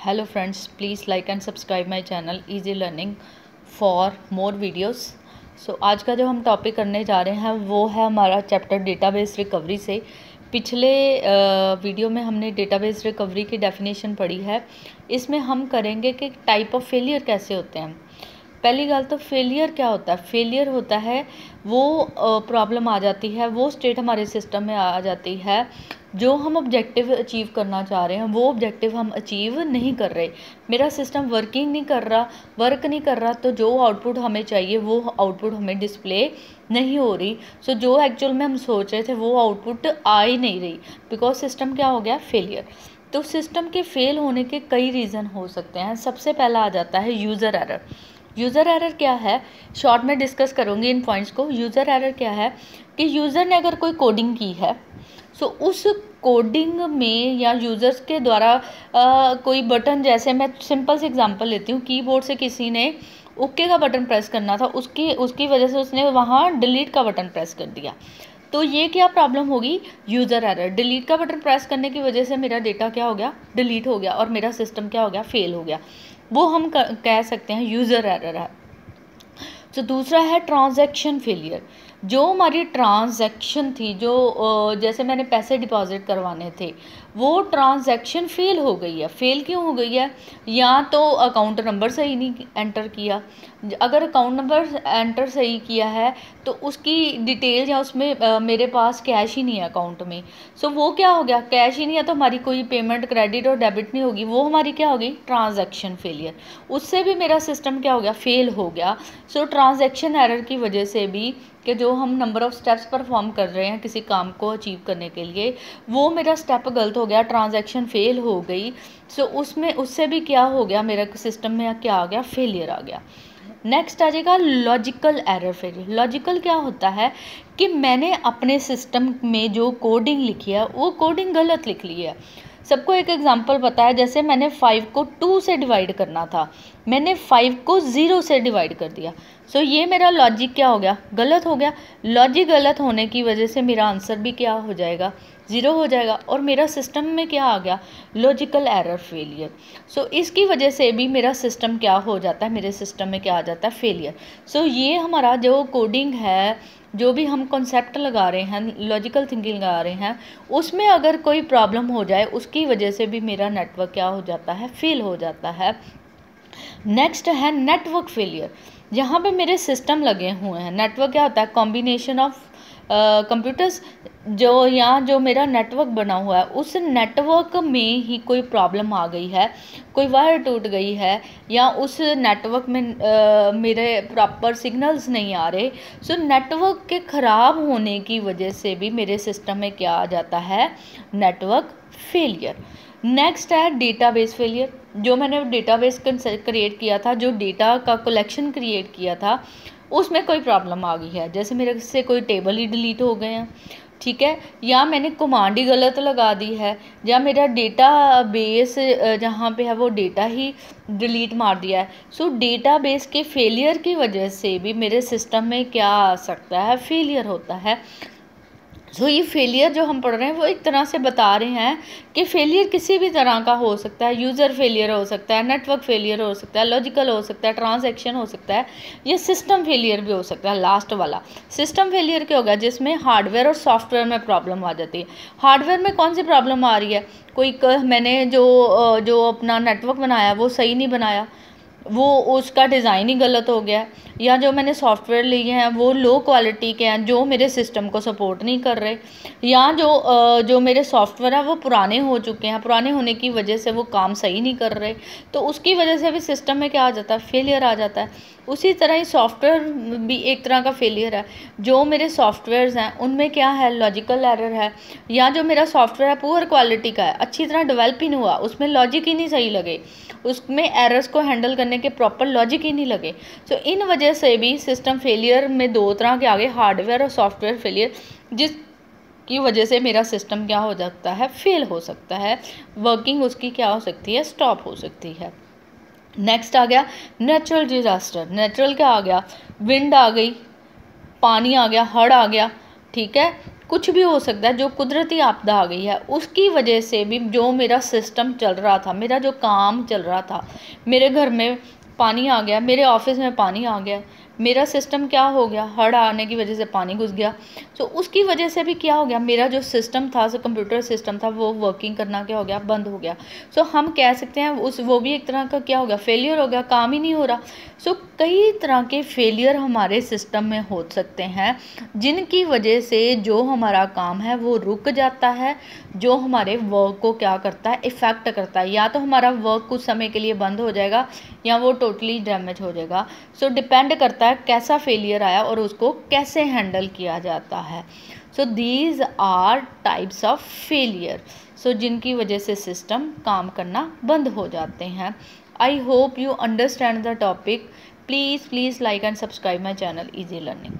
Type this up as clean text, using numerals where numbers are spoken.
Hello friends, please like and subscribe my channel easy learning for more videos. So आज का जो हम topic करने जा रहे हैं वो है हमारा चैप्टर डेटाबेस रिकवरी से। पिछले वीडियो में हमने डेटाबेस रिकवरी की डेफिनेशन पढ़ी है। इसमें हम करेंगे कि टाइप ऑफ फेलियर कैसे होते हैं। पहली गल तो फेलियर क्या होता है। फेलियर होता है वो प्रॉब्लम आ जाती है, वो स्टेट हमारे सिस्टम में आ जाती है जो हम ऑब्जेक्टिव अचीव करना चाह रहे हैं, वो ऑब्जेक्टिव हम अचीव नहीं कर रहे। मेरा सिस्टम वर्क नहीं कर रहा तो जो आउटपुट हमें चाहिए वो आउटपुट हमें डिस्प्ले नहीं हो रही। सो जो एक्चुअल में हम सोच रहे थे वो आउटपुट आ ही नहीं रही, बिकॉज सिस्टम क्या हो गया, फेलियर। तो सिस्टम के फेल होने के कई रीज़न हो सकते हैं। सबसे पहला आ जाता है यूज़र एरर। यूज़र एरर क्या है, शॉर्ट में डिस्कस करूँगी इन पॉइंट्स को। यूज़र एरर क्या है कि यूज़र ने अगर कोई कोडिंग की है, सो उस कोडिंग में या यूज़र्स के द्वारा कोई बटन, जैसे मैं सिंपल से एग्जांपल लेती हूँ, कीबोर्ड से किसी ने ओके का बटन प्रेस करना था, उसकी वजह से उसने वहाँ डिलीट का बटन प्रेस कर दिया। तो ये क्या प्रॉब्लम होगी, यूज़र एरर। डिलीट का बटन प्रेस करने की वजह से मेरा डेटा क्या हो गया, डिलीट हो गया और मेरा सिस्टम क्या हो गया, फेल हो गया। वो हम कह सकते हैं यूज़र एरर है। तो दूसरा है ट्रांजैक्शन फेलियर। जो हमारी ट्रांजैक्शन थी, जो जैसे मैंने पैसे डिपॉजिट करवाने थे, वो ट्रांजैक्शन फेल हो गई है। फेल क्यों हो गई है, या तो अकाउंट नंबर सही नहीं एंटर किया। अगर अकाउंट नंबर एंटर सही किया है तो उसकी डिटेल या उसमें मेरे पास कैश ही नहीं है अकाउंट में। सो वो क्या हो गया, कैश ही नहीं है तो हमारी कोई पेमेंट क्रेडिट और डेबिट नहीं होगी, वो हमारी क्या होगी, ट्रांजैक्शन फेलियर। उससे भी मेरा सिस्टम क्या हो गया, फेल हो गया। सो ट्रांजैक्शन एरर की वजह से भी कि जो हम नंबर ऑफ़ स्टेप्स परफॉर्म कर रहे हैं किसी काम को अचीव करने के लिए, वो मेरा स्टेप गलत हो गया, ट्रांजैक्शन फेल हो गई। सो उससे भी क्या हो गया, मेरा सिस्टम में क्या आ गया, फेलियर आ गया। नेक्स्ट आ जाएगा लॉजिकल एरर फेलियर। लॉजिकल क्या होता है कि मैंने अपने सिस्टम में जो कोडिंग लिखी है वो कोडिंग गलत लिख ली है। सबको एक एग्जांपल पता है, जैसे मैंने 5 को 2 से डिवाइड करना था, मैंने 5 को 0 से डिवाइड कर दिया। सो ये मेरा लॉजिक क्या हो गया, गलत हो गया। लॉजिक गलत होने की वजह से मेरा आंसर भी क्या हो जाएगा, 0 हो जाएगा और मेरा सिस्टम में क्या आ गया, लॉजिकल एरर फेलियर। सो इसकी वजह से भी मेरा सिस्टम क्या हो जाता है, मेरे सिस्टम में क्या आ जाता है, फेलियर। सो ये हमारा जो कोडिंग है, जो भी हम कॉन्सेप्ट लगा रहे हैं, लॉजिकल थिंकिंग लगा रहे हैं, उसमें अगर कोई प्रॉब्लम हो जाए उसकी वजह से भी मेरा नेटवर्क क्या हो जाता है, फेल हो जाता है। नेक्स्ट है नेटवर्क फेलियर। यहाँ पे मेरे सिस्टम लगे हुए हैं। नेटवर्क क्या होता है, कॉम्बिनेशन ऑफ कंप्यूटर्स। जो मेरा नेटवर्क बना हुआ है, उस नेटवर्क में ही कोई प्रॉब्लम आ गई है, कोई वायर टूट गई है, या उस नेटवर्क में मेरे प्रॉपर सिग्नल्स नहीं आ रहे। सो नेटवर्क के ख़राब होने की वजह से भी मेरे सिस्टम में क्या आ जाता है, नेटवर्क फेलियर। नेक्स्ट है डेटाबेस फेलियर। जो मैंने डेटाबेस क्रिएट किया था, जो डेटा का कलेक्शन क्रिएट किया था, उसमें कोई प्रॉब्लम आ गई है। जैसे मेरे से कोई टेबल ही डिलीट हो गए हैं, ठीक है, या मैंने कमांड ही गलत लगा दी है, या मेरा डेटा बेस जहाँ पे है वो डेटा ही डिलीट मार दिया है। सो डेटाबेस के फेलियर की वजह से भी मेरे सिस्टम में क्या आ सकता है, फेलियर होता है। सो ये फेलियर जो हम पढ़ रहे हैं वो एक तरह से बता रहे हैं कि फेलियर किसी भी तरह का हो सकता है। यूज़र फेलियर हो सकता है, नेटवर्क फेलियर हो सकता है, लॉजिकल हो सकता है, ट्रांजैक्शन हो सकता है, या सिस्टम फेलियर भी हो सकता है। लास्ट वाला सिस्टम फेलियर क्या होगा, जिसमें हार्डवेयर और सॉफ्टवेयर में प्रॉब्लम आ जाती है। हार्डवेयर में कौन सी प्रॉब्लम आ रही है, मैंने जो अपना नेटवर्क बनाया वो सही नहीं बनाया, वो उसका डिज़ाइन ही गलत हो गया, या जो मैंने सॉफ्टवेयर लिए हैं वो लो क्वालिटी के हैं, जो मेरे सिस्टम को सपोर्ट नहीं कर रहे, या जो मेरे सॉफ्टवेयर है वो पुराने हो चुके हैं, पुराने होने की वजह से वो काम सही नहीं कर रहे, तो उसकी वजह से भी सिस्टम में क्या आ जाता है, फेलियर आ जाता है। उसी तरह ही सॉफ्टवेयर भी एक तरह का फेलियर है। जो मेरे सॉफ्टवेयर्स हैं उनमें क्या है, लॉजिकल एरर है, या जो मेरा सॉफ्टवेयर है पुअर क्वालिटी का है, अच्छी तरह डेवलप ही नहीं हुआ, उसमें लॉजिक ही नहीं सही लगे, उसमें एरर्स को हैंडल करने के प्रॉपर लॉजिक ही नहीं लगे। सो इन वजह से भी सिस्टम फेलियर में दो तरह के आगे, हार्डवेयर और सॉफ्टवेयर फेलियर, जिसकी वजह से मेरा सिस्टम क्या हो सकता है, फेल हो सकता है, वर्किंग उसकी क्या हो सकती है, स्टॉप हो सकती है। नेक्स्ट आ गया नेचुरल डिजास्टर। नेचुरल क्या आ गया, विंड आ गई, पानी आ गया, हड़ आ गया, ठीक है, कुछ भी हो सकता है, जो कुदरती आपदा आ गई है उसकी वजह से भी जो मेरा सिस्टम चल रहा था, मेरा जो काम चल रहा था, मेरे घर में पानी आ गया, मेरे ऑफिस में पानी आ गया, मेरा सिस्टम क्या हो गया, हड़ आने की वजह से पानी घुस गया। तो उसकी वजह से भी क्या हो गया, मेरा जो सिस्टम था, जो कंप्यूटर सिस्टम था, वो वर्किंग करना क्या हो गया, बंद हो गया। सो हम कह सकते हैं वो भी एक तरह का क्या हो गया, फेलियर हो गया, काम ही नहीं हो रहा। सो कई तरह के फेलियर हमारे सिस्टम में हो सकते हैं, जिनकी वजह से जो हमारा काम है वो रुक जाता है, जो हमारे वर्क को क्या करता है, इफ़ेक्ट करता है। या तो हमारा वर्क कुछ समय के लिए बंद हो जाएगा या वो टोटली डैमेज हो जाएगा। सो डिपेंड करता है कैसा फेलियर आया और उसको कैसे हैंडल किया जाता है। So these are types of failure, so जिनकी वजह से सिस्टम काम करना बंद हो जाते हैं। I hope you understand the topic. Please like and subscribe my channel Easy Learning.